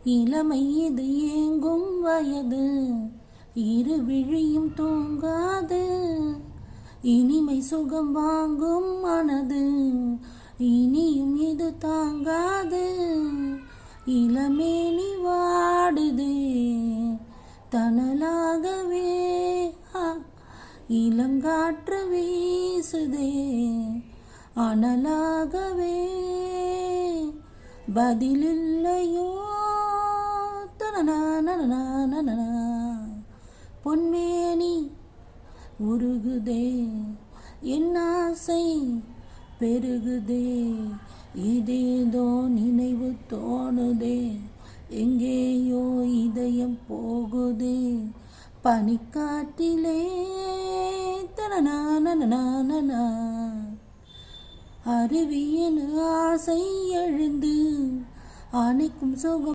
இளமை இது ஏங்கும் வயது, இரு விழியும் தூங்காது. இனிமை சுகம் வாங்கும் மனது, இனியும் இது தாங்காது. இளமேனி வாடுதே தணலாகவே, இளங்காற்று வீசுதே அனலாகவே. பதிலில்லையோ தனனா, பொன்மேனி உருகுதே, என் ஆசை பெருகுதே. இதேதோ நினைவு தோணுதே, எங்கேயோ இதயம் போகுதே. பனிக்காற்றிலே தனனா, அருவியின் ஆசை எழுந்து அணைக்கும் சுகம்